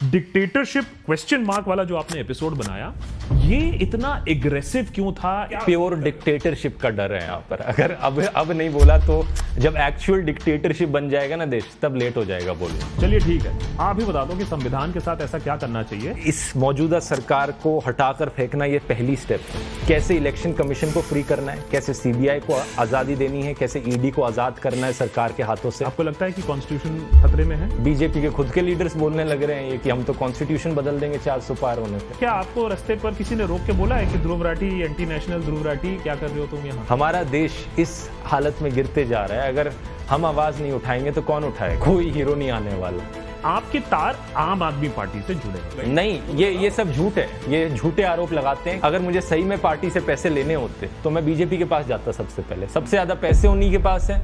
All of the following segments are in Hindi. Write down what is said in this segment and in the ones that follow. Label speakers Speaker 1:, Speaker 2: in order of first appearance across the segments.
Speaker 1: डिक्टेटरशिप क्वेश्चन मार्क वाला जो आपने एपिसोड बनाया, ये इतना एग्रेसिव क्यों था?
Speaker 2: प्योर डिक्टेटरशिप का डर है यहाँ पर। अगर अब नहीं बोला तो जब एक्चुअल डिक्टेटरशिप बन जाएगा ना देश, तब लेट हो जाएगा बोलना।
Speaker 1: चलिए ठीक है, आप ही बता दो कि संविधान के साथ ऐसा क्या करना चाहिए?
Speaker 2: इस मौजूदा सरकार को हटाकर फेंकना ये पहली स्टेप है। कैसे इलेक्शन कमीशन को फ्री करना है, कैसे सीबीआई को आजादी देनी है, कैसे ईडी को आजाद करना है सरकार के हाथों से।
Speaker 1: आपको लगता है कि कॉन्स्टिट्यूशन खतरे में है?
Speaker 2: बीजेपी के खुद के लीडर्स बोलने लग रहे हैं कि हम तो कॉन्स्टिट्यूशन बदल देंगे 400 पार होने पे।
Speaker 1: क्या आपको रास्ते पर किसी ने रोक के बोला है कि ध्रुव राठी, एंटी नेशनल ध्रुव राठी, क्या कर रहे हो तुम यहाँ?
Speaker 2: हमारा देश इस हालत में गिरते जा रहा है, अगर हम आवाज नहीं उठाएंगे तो कौन उठाएगा? कोई हीरो नहीं आने वाला।
Speaker 1: आपके तार आम आदमी पार्टी से जुड़े हैं?
Speaker 2: नहीं, ये सब झूठ है, ये झूठे आरोप लगाते हैं। अगर मुझे सही में पार्टी से पैसे लेने होते तो मैं बीजेपी के पास जाता सबसे पहले। सबसे ज्यादा पैसे उन्हीं के पास है।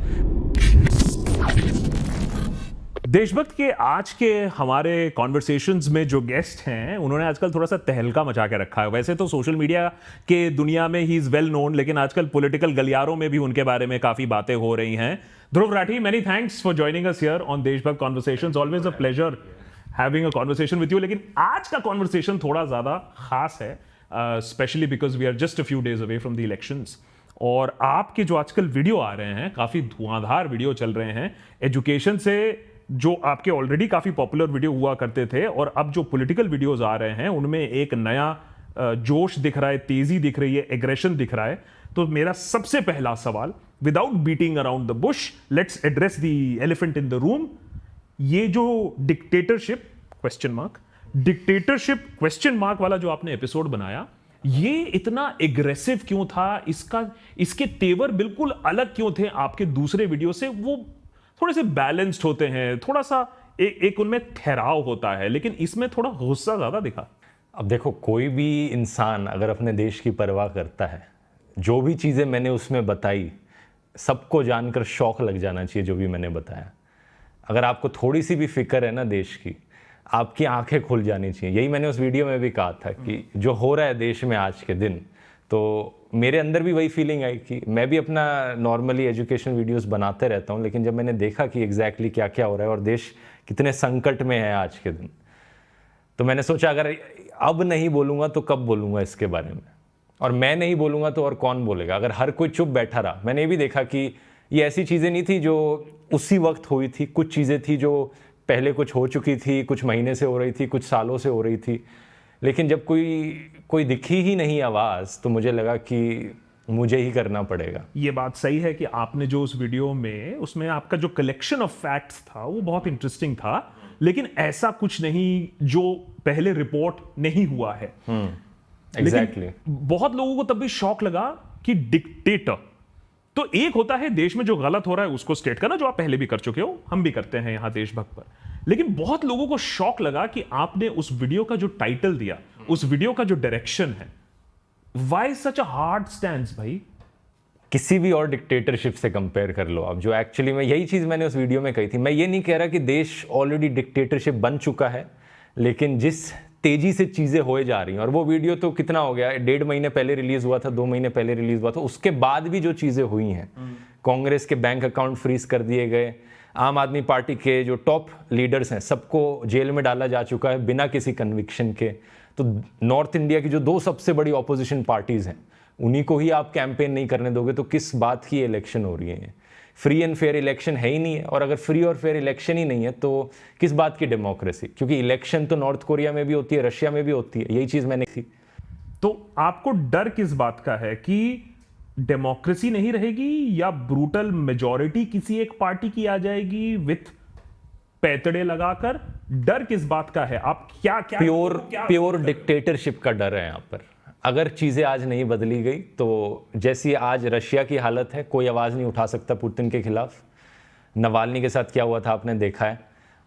Speaker 1: देशभक्त के आज के हमारे कॉन्वर्सेशंस में जो गेस्ट हैं, उन्होंने आजकल थोड़ा सा तहलका मचा के रखा है। वैसे तो सोशल मीडिया के दुनिया में ही इज वेल नोन, लेकिन आजकल पॉलिटिकल गलियारों में भी उनके बारे में काफी बातें हो रही हैं। Dhruv Rathee, many thanks for joining us here on Deshbhakt conversations. Always a pleasure having a conversation with you. लेकिन आज का कॉन्वर्सेशन थोड़ा ज्यादा खास है, specially because we are just a few days away from the elections. और आपके जो आजकल वीडियो आ रहे हैं, काफी धुआंधार वीडियो चल रहे हैं। एजुकेशन से जो आपके ऑलरेडी काफी पॉपुलर वीडियो हुआ करते थे, और अब जो पॉलिटिकल वीडियोस आ रहे हैं, उनमें एक नया जोश दिख रहा है, तेजी दिख रही है, एग्रेशन दिख रहा है। तो मेरा सबसे पहला सवाल, without beating around the Bush, let's address the elephant in the room. ये जो डिक्टेटरशिप क्वेश्चन मार्क वाला जो आपने एपिसोड बनाया, ये इतना एग्रेसिव क्यों था? इसके तेवर बिल्कुल अलग क्यों थे आपके दूसरे वीडियो से? वो थोड़े से बैलेंस्ड होते हैं, थोड़ा सा एक उनमें ठहराव होता है, लेकिन इसमें थोड़ा गुस्सा ज्यादा दिखा।
Speaker 2: अब देखो, कोई भी इंसान अगर अपने देश की परवाह करता है, जो भी चीज़ें मैंने उसमें बताई, सबको जानकर शौक लग जाना चाहिए जो भी मैंने बताया। अगर आपको थोड़ी सी भी फिक्र है ना देश की, आपकी आंखें खुल जानी चाहिए। यही मैंने उस वीडियो में भी कहा था कि जो हो रहा है देश में आज के दिन, तो मेरे अंदर भी वही फीलिंग आई कि मैं भी अपना नॉर्मली एजुकेशन वीडियोस बनाते रहता हूँ, लेकिन जब मैंने देखा कि एग्जैक्टली क्या क्या हो रहा है और देश कितने संकट में है आज के दिन, तो मैंने सोचा अगर अब नहीं बोलूँगा तो कब बोलूँगा इसके बारे में, और मैं नहीं बोलूँगा तो और कौन बोलेगा? अगर हर कोई चुप बैठा रहा। मैंने ये भी देखा कि ये ऐसी चीज़ें नहीं थी जो उसी वक्त हुई थी, कुछ चीज़ें थी जो पहले कुछ हो चुकी थी, कुछ महीने से हो रही थी, कुछ सालों से हो रही थी। लेकिन जब कोई दिखी ही नहीं आवाज़, तो मुझे लगा कि मुझे ही करना पड़ेगा।
Speaker 1: ये बात सही है कि आपने जो उस वीडियो में, उसमें आपका जो कलेक्शन ऑफ फैक्ट्स था वो बहुत इंटरेस्टिंग था, लेकिन ऐसा कुछ नहीं जो पहले रिपोर्ट नहीं हुआ है।
Speaker 2: एग्जैक्टली।
Speaker 1: बहुत लोगों को तब भी शौक लगा कि डिक्टेटर तो एक होता है देश में जो गलत हो रहा है उसको स्टेट करना, जो आप पहले भी कर चुके हो, हम भी करते हैं यहां देशभक्त पर। लेकिन बहुत लोगों को शौक लगा कि आपने उस वीडियो का जो टाइटल दिया, उस वीडियो का जो डायरेक्शन है, why such a hard stance भाई?
Speaker 2: किसी भी और डिक्टेटरशिप से कंपेयर कर लो आप, जो एक्चुअली में यही चीज़ मैंने उस वीडियो में कही थी। मैं ये नहीं कह रहा कि देश ऑलरेडी डिक्टेटरशिप बन चुका है, लेकिन जिस तेजी से चीज़ें होए जा रही हैं, और वो वीडियो तो कितना हो गया, 1.5 महीने पहले रिलीज हुआ था, 2 महीने पहले रिलीज हुआ था, उसके बाद भी जो चीज़ें हुई हैं, कांग्रेस के बैंक अकाउंट फ्रीज कर दिए गए, आम आदमी पार्टी के जो टॉप लीडर्स हैं सबको जेल में डाला जा चुका है बिना किसी कन्विक्शन के। तो नॉर्थ इंडिया की जो 2 सबसे बड़ी ऑपोजिशन पार्टीज हैं, उन्हीं को ही आप कैंपेन नहीं करने दोगे, तो किस बात की इलेक्शन हो रही है? फ्री एंड फेयर इलेक्शन है ही नहीं है, और अगर फ्री और फेयर इलेक्शन ही नहीं है तो किस बात की डेमोक्रेसी? क्योंकि इलेक्शन तो नॉर्थ कोरिया में भी होती है, रशिया में भी होती है, यही चीज़ मैंने की।
Speaker 1: तो आपको डर किस बात का है कि डेमोक्रेसी नहीं रहेगी, या ब्रूटल मेजॉरिटी किसी एक पार्टी की आ जाएगी विथ पैतड़े लगाकर? डर किस बात का है? आप क्या
Speaker 2: प्योर डिक्टेटरशिप का डर है यहाँ पर। अगर चीज़ें आज नहीं बदली गई तो जैसी आज रशिया की हालत है, कोई आवाज़ नहीं उठा सकता पुतिन के खिलाफ। नवाल्नी के साथ क्या हुआ था आपने देखा है,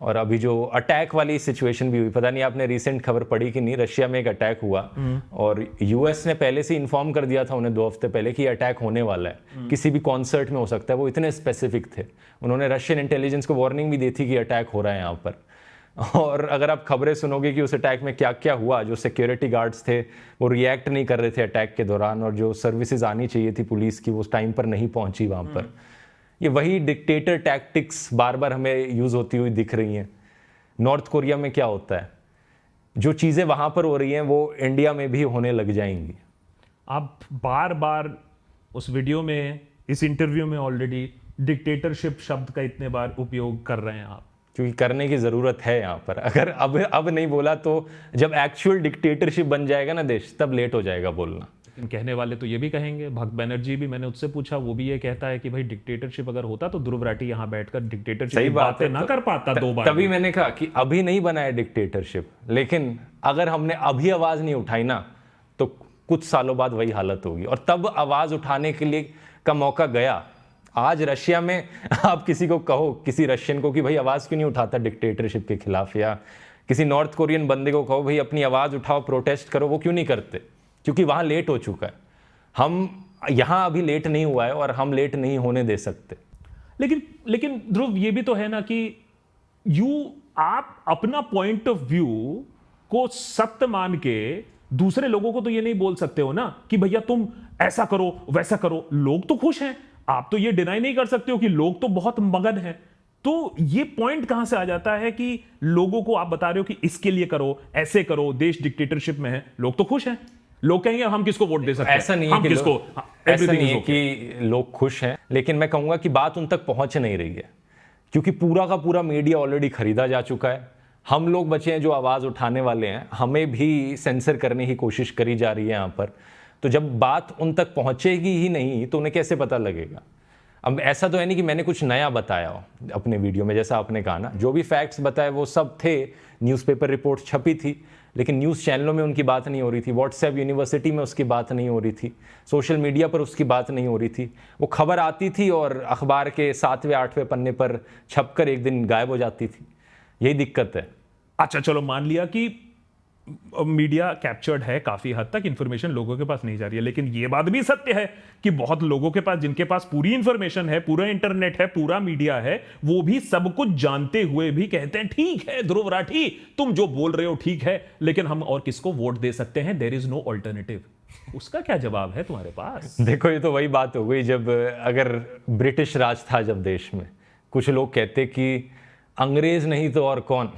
Speaker 2: और अभी जो अटैक वाली सिचुएशन भी हुई, पता नहीं आपने रिसेंट खबर पढ़ी कि नहीं, रशिया में एक अटैक हुआ और यूएस ने पहले से इन्फॉर्म कर दिया था उन्हें 2 हफ्ते पहले कि अटैक होने वाला है, किसी भी कॉन्सर्ट में हो सकता है। वो इतने स्पेसिफिक थे, उन्होंने रशियन इंटेलिजेंस को वार्निंग भी दी थी कि अटैक हो रहा है यहाँ पर। और अगर आप खबरें सुनोगे कि उस अटैक में क्या क्या हुआ, जो सिक्योरिटी गार्ड्स थे वो रिएक्ट नहीं कर रहे थे अटैक के दौरान, और जो सर्विसेज आनी चाहिए थी पुलिस की वो उस टाइम पर नहीं पहुंची वहाँ पर। ये वही डिक्टेटर टैक्टिक्स बार बार हमें यूज़ होती हुई दिख रही हैं। नॉर्थ कोरिया में क्या होता है, जो चीज़ें वहाँ पर हो रही हैं वो इंडिया में भी होने लग जाएंगी।
Speaker 1: आप बार बार उस वीडियो में, इस इंटरव्यू में ऑलरेडी डिक्टेटरशिप शब्द का इतने बार उपयोग कर रहे हैं आप,
Speaker 2: क्योंकि करने की ज़रूरत है यहाँ पर। अगर अब नहीं बोला तो जब एक्चुअल डिक्टेटरशिप बन जाएगा ना देश, तब लेट हो जाएगा बोलना।
Speaker 1: लेकिन कहने वाले तो ये भी कहेंगे, भक्त बैनर्जी भी, मैंने उससे पूछा, वो भी ये कहता है कि भाई डिक्टेटरशिप अगर होता तो ध्रुव राठी यहाँ बैठकर डिक्टेटरशिप की बातें ना कर पाता 2 बार।
Speaker 2: तभी मैंने कहा कि अभी नहीं बना है डिक्टेटरशिप, लेकिन अगर हमने अभी आवाज़ नहीं उठाई ना तो कुछ सालों बाद वही हालत होगी। और तब आवाज़ उठाने के लिए का मौका गया। आज रशिया में आप किसी को कहो, किसी रशियन को कि भाई आवाज़ क्यों नहीं उठाता डिक्टेटरशिप के खिलाफ, या किसी नॉर्थ कोरियन बंदे को कहो भाई अपनी आवाज़ उठाओ, प्रोटेस्ट करो, वो क्यों नहीं करते? क्योंकि वहाँ लेट हो चुका है। हम यहाँ अभी लेट नहीं हुआ है और हम लेट नहीं होने दे सकते।
Speaker 1: लेकिन ध्रुव, ये भी तो है ना कि आप अपना पॉइंट ऑफ व्यू को सत्य मान के दूसरे लोगों को तो ये नहीं बोल सकते हो ना कि भैया तुम ऐसा करो वैसा करो। लोग तो खुश हैं, आप तो ये डिनाई नहीं कर सकते हो कि लोग तो बहुत मगन हैं। तो ये पॉइंट कहां से आ जाता है कि लोगों को आप बता रहे हो कि इसके लिए करो, ऐसे करो, देश डिक्टेटरशिप में है, लोग तो खुश हैं। लोग कहेंगे हम किसको वोट दे सकते हैं,
Speaker 2: ऐसा नहीं है कि
Speaker 1: किसको,
Speaker 2: ऐसा नहीं है कि लोग खुश हैं, लेकिन मैं कहूंगा कि बात उन तक पहुंच नहीं रही है, क्योंकि पूरा का पूरा मीडिया ऑलरेडी खरीदा जा चुका है। हम लोग बचे हैं जो आवाज़ उठाने वाले हैं, हमें भी सेंसर करने की कोशिश करी जा रही है यहाँ पर। तो जब बात उन तक पहुंचेगी ही नहीं तो उन्हें कैसे पता लगेगा? अब ऐसा तो है नहीं कि मैंने कुछ नया बताया हो अपने वीडियो में, जैसा आपने कहा ना, जो भी फैक्ट्स बताए वो सब थे, न्यूज़पेपर रिपोर्ट छपी थी, लेकिन न्यूज़ चैनलों में उनकी बात नहीं हो रही थी, व्हाट्सएप यूनिवर्सिटी में उसकी बात नहीं हो रही थी, सोशल मीडिया पर उसकी बात नहीं हो रही थी। वो खबर आती थी और अखबार के 7वें 8वें पन्ने पर छपकर एक दिन गायब हो जाती थी। यही दिक्कत है।
Speaker 1: अच्छा चलो, मान लिया कि मीडिया कैप्चर्ड है, काफी हद तक इंफॉर्मेशन लोगों के पास नहीं जा रही है, लेकिन यह बात भी सत्य है कि बहुत लोगों के पास, जिनके पास पूरी इंफॉर्मेशन है, पूरा इंटरनेट है, पूरा मीडिया है, वो भी सब कुछ जानते हुए भी कहते हैं ठीक है ध्रुव राठी तुम जो बोल रहे हो ठीक है, लेकिन हम और किसको वोट दे सकते हैं, देयर इज नो ऑल्टरनेटिव। उसका क्या जवाब है तुम्हारे पास?
Speaker 2: देखो, ये तो वही बात हो गई जब अगर ब्रिटिश राज था जब देश में, कुछ लोग कहते कि अंग्रेज नहीं तो और कौन।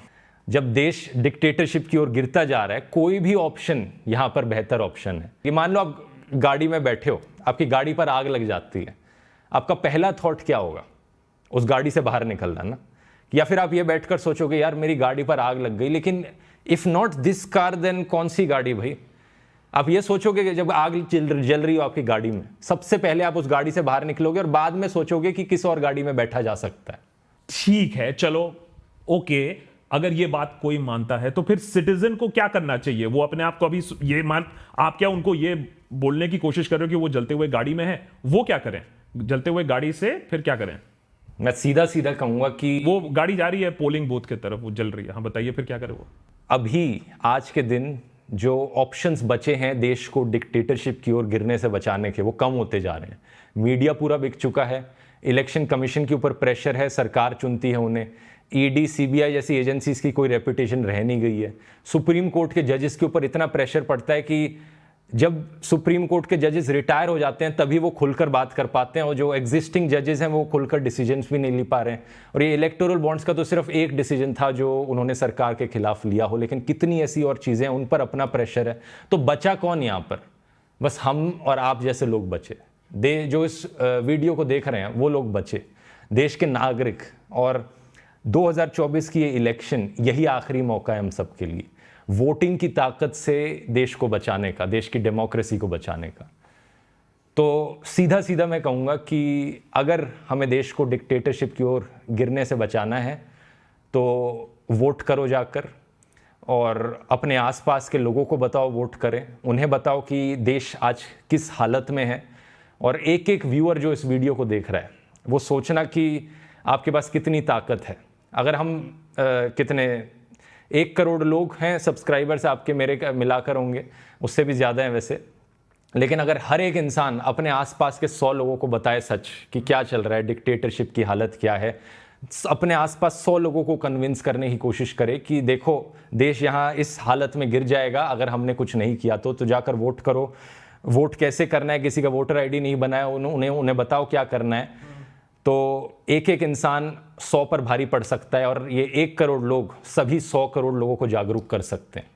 Speaker 2: जब देश डिक्टेटरशिप की ओर गिरता जा रहा है, कोई भी ऑप्शन यहाँ पर बेहतर ऑप्शन है। कि मान लो आप गाड़ी में बैठे हो, आपकी गाड़ी पर आग लग जाती है, आपका पहला थॉट क्या होगा? उस गाड़ी से बाहर निकलना ना। या फिर आप ये बैठकर सोचोगे यार मेरी गाड़ी पर आग लग गई, लेकिन if not this car then कौन सी गाड़ी भाई? आप ये सोचोगे कि जब आग जल रही हो आपकी गाड़ी में, सबसे पहले आप उस गाड़ी से बाहर निकलोगे और बाद में सोचोगे कि किस और गाड़ी में बैठा जा सकता है।
Speaker 1: ठीक है, चलो ओके, अगर ये बात कोई मानता है तो फिर सिटीजन को क्या करना चाहिए? वो अपने आप को अभी ये आप क्या उनको ये बोलने की कोशिश कर रहे हो कि वो जलते हुए गाड़ी में है, वो क्या करें? जलते हुए गाड़ी से फिर क्या करें?
Speaker 2: मैं सीधा सीधा कहूंगा कि
Speaker 1: वो गाड़ी जा रही है पोलिंग बूथ की तरफ, वो जल रही है, हाँ बताइए फिर क्या करें वो?
Speaker 2: अभी आज के दिन जो ऑप्शंस बचे हैं देश को डिक्टेटरशिप की ओर गिरने से बचाने के, वो कम होते जा रहे हैं। मीडिया पूरा बिक चुका है, इलेक्शन कमीशन के ऊपर प्रेशर है, सरकार चुनती है उन्हें, ईडी सीबीआई जैसी एजेंसीज की कोई रेपुटेशन रह नहीं गई है। सुप्रीम कोर्ट के जजेस के ऊपर इतना प्रेशर पड़ता है कि जब सुप्रीम कोर्ट के जजेस रिटायर हो जाते हैं तभी वो खुलकर बात कर पाते हैं, और जो एग्जिस्टिंग जजेस हैं वो खुलकर डिसीजंस भी नहीं ले पा रहे हैं। और ये इलेक्टोरल बॉन्ड्स का तो सिर्फ एक डिसीजन था जो उन्होंने सरकार के खिलाफ लिया हो, लेकिन कितनी ऐसी और चीज़ें हैं, उन पर अपना प्रेशर है। तो बचा कौन यहाँ पर? बस हम और आप जैसे लोग बचे। जो इस वीडियो को देख रहे हैं वो लोग बचे, देश के नागरिक। और 2024 की ये इलेक्शन यही आखिरी मौका है हम सब के लिए, वोटिंग की ताकत से देश को बचाने का, देश की डेमोक्रेसी को बचाने का। तो सीधा सीधा मैं कहूँगा कि अगर हमें देश को डिक्टेटरशिप की ओर गिरने से बचाना है तो वोट करो जाकर, और अपने आसपास के लोगों को बताओ वोट करें, उन्हें बताओ कि देश आज किस हालत में है। और एक एक व्यूअर जो इस वीडियो को देख रहा है वो सोचना कि आपके पास कितनी ताकत है। अगर हम कितने 1 करोड़ लोग हैं सब्सक्राइबर्स आपके, मेरे मिलाकर होंगे, उससे भी ज़्यादा हैं वैसे, लेकिन अगर हर एक इंसान अपने आसपास के 100 लोगों को बताए सच कि क्या चल रहा है, डिक्टेटरशिप की हालत क्या है, अपने आसपास 100 लोगों को कन्विंस करने की कोशिश करे कि देखो देश यहाँ इस हालत में गिर जाएगा अगर हमने कुछ नहीं किया तो जाकर वोट करो। वोट कैसे करना है, किसी का वोटर आईडी नहीं बनाया, उन्हें बताओ क्या करना है। तो एक एक इंसान 100 पर भारी पड़ सकता है, और ये 1 करोड़ लोग सभी 100 करोड़ लोगों को जागरूक कर सकते हैं।